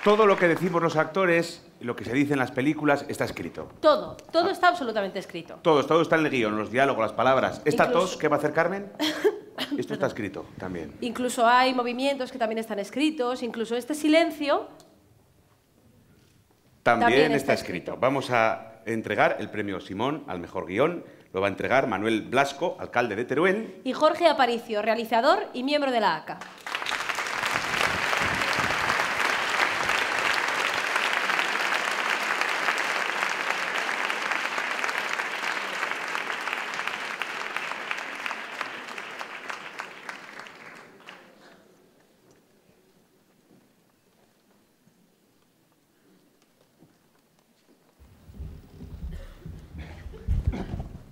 Todo lo que decimos los actores, lo que se dice en las películas, está escrito. Todo está absolutamente escrito. Todo está en el guión, los diálogos, las palabras. ¿Esta Incluso... tos que va a hacer Carmen? Esto está escrito también. Incluso hay movimientos que también están escritos, incluso este silencio... También está escrito. Vamos a entregar el premio Simón al mejor guión. Lo va a entregar Manuel Blasco, alcalde de Teruel. Y Jorge Aparicio, realizador y miembro de la ACA.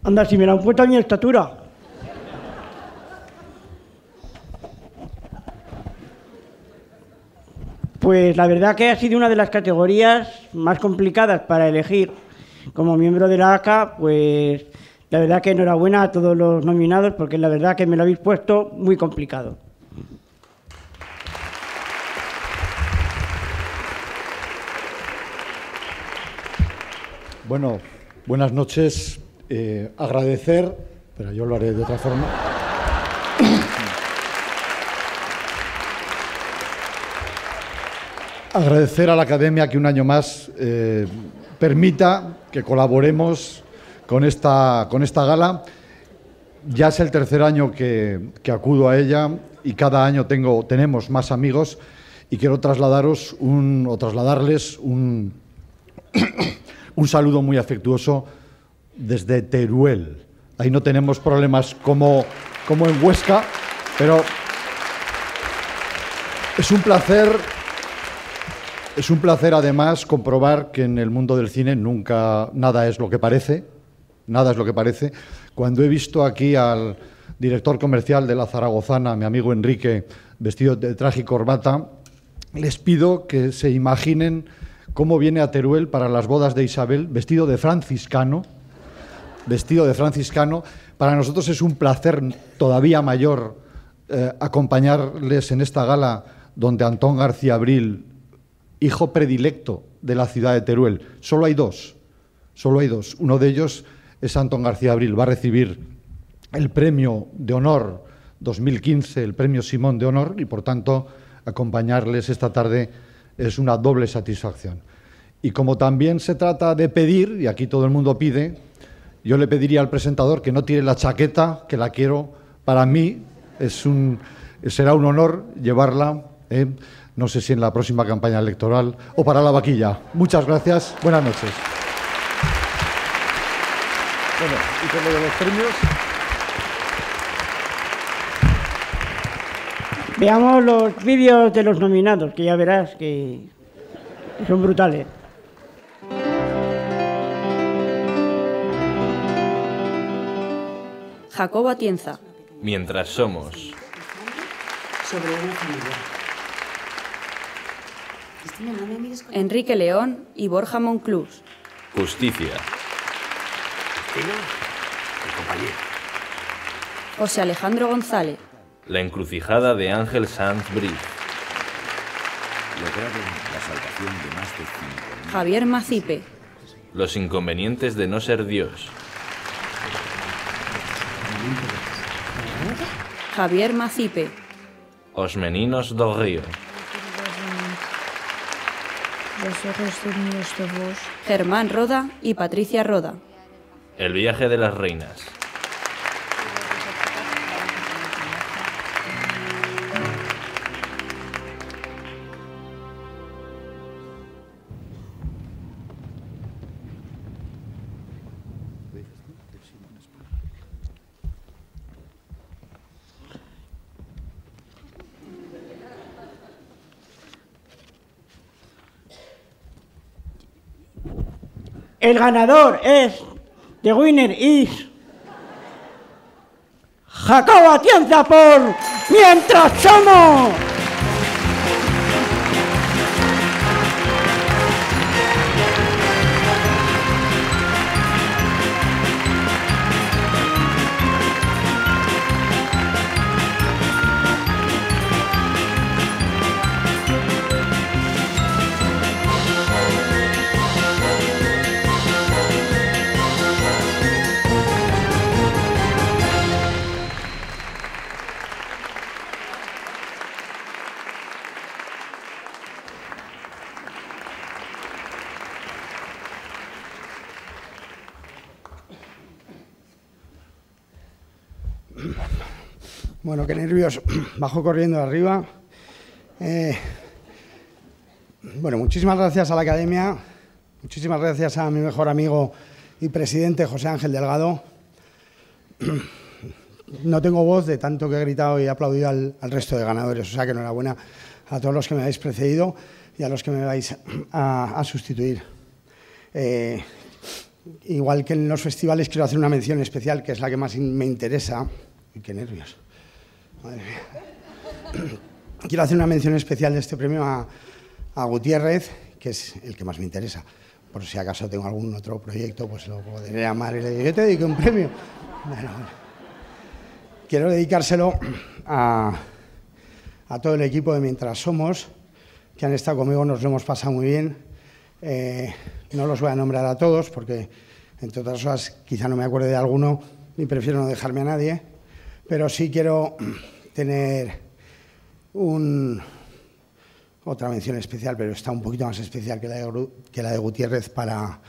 Anda, si me la han puesto a mi estatura. Pues la verdad que ha sido una de las categorías más complicadas para elegir como miembro de la ACA, pues la verdad que enhorabuena a todos los nominados, porque la verdad que me lo habéis puesto muy complicado. Bueno, buenas noches. Agradecer, pero yo lo haré de otra forma. Agradecer a la Academia que un año más permita que colaboremos con esta gala. Ya es el tercer año que acudo a ella y cada año tenemos más amigos y quiero trasladarles un saludo muy afectuoso desde Teruel. Ahí no tenemos problemas como en Huesca, pero es un placer además comprobar que en el mundo del cine nunca nada es lo que parece. Nada es lo que parece. Cuando he visto aquí al director comercial de La Zaragozana, mi amigo Enrique, vestido de traje y corbata, les pido que se imaginen cómo viene a Teruel para las bodas de Isabel, vestido de franciscano. Para nosotros es un placer todavía mayor acompañarles en esta gala donde Antón García Abril, hijo predilecto de la ciudad de Teruel, solo hay dos. Uno de ellos es Antón García Abril, va a recibir el premio de honor 2015, el premio Simón de honor, y por tanto acompañarles esta tarde es una doble satisfacción. Y como también se trata de pedir, y aquí todo el mundo pide, yo le pediría al presentador que no tire la chaqueta, que la quiero para mí, será un honor llevarla, no sé si en la próxima campaña electoral o para la vaquilla. Muchas gracias, buenas noches. Bueno, y con lo de los premios... Veamos los vídeos de los nominados, que ya verás que son brutales. Jacobo Atienza. Mientras somos. Sobre una familia. Cristina, no me mires con... Enrique León y Borja Monclús. Justicia. Cristina, el compañero. José Alejandro González. La encrucijada de Ángel Sanz Briz. Lograron la salvación de más de 5.000. Javier Macipe. Los inconvenientes de no ser Dios. Javier Macipe. Os meninos do río. Germán Roda y Patricia Roda. El viaje de las reinas. El ganador es, the winner is, Jacobo Atienza por Mientras Somos. Bueno, qué nervios. Bajo corriendo de arriba. Bueno, muchísimas gracias a la Academia, muchísimas gracias a mi mejor amigo y presidente José Ángel Delgado. No tengo voz de tanto que he gritado y he aplaudido al resto de ganadores, o sea que enhorabuena a todos los que me habéis precedido y a los que me vais a sustituir. Igual que en los festivales quiero hacer una mención especial, que es la que más me interesa. Uy, qué nervios. Madre mía. Quiero hacer una mención especial de este premio a Gutiérrez, que es el que más me interesa. Por si acaso tengo algún otro proyecto, pues lo podré llamar y le digo, yo te dedico un premio. Bueno, quiero dedicárselo a todo el equipo de Mientras Somos, que han estado conmigo, nos lo hemos pasado muy bien. No los voy a nombrar a todos, porque, entre otras cosas, quizá no me acuerde de alguno y prefiero no dejarme a nadie, pero sí quiero tener otra mención especial, pero está un poquito más especial que la de Gutiérrez para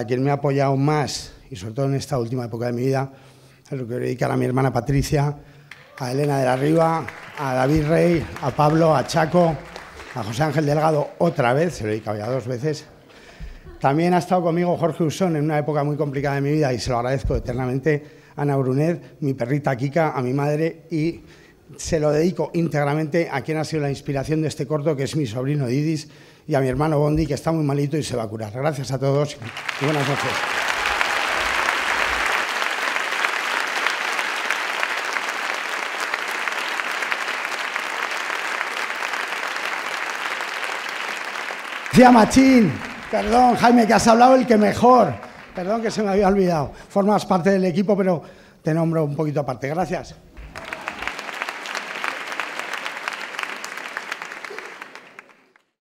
quien me ha apoyado más, y sobre todo en esta última época de mi vida. Es lo que voy a dedicar a mi hermana Patricia, a Elena de la Riva, a David Rey, a Pablo, a Chaco, a José Ángel Delgado otra vez, se lo he dedicado ya 2 veces. También ha estado conmigo Jorge Usón en una época muy complicada de mi vida y se lo agradezco eternamente. Ana Brunet, mi perrita Kika, a mi madre, y se lo dedico íntegramente a quien ha sido la inspiración de este corto, que es mi sobrino Didis, y a mi hermano Bondi, que está muy malito y se va a curar. Gracias a todos y buenas noches. Decía Machín, perdón, Jaime, que has hablado el que mejor. Perdón que se me había olvidado. Formas parte del equipo, pero te nombro un poquito aparte. Gracias.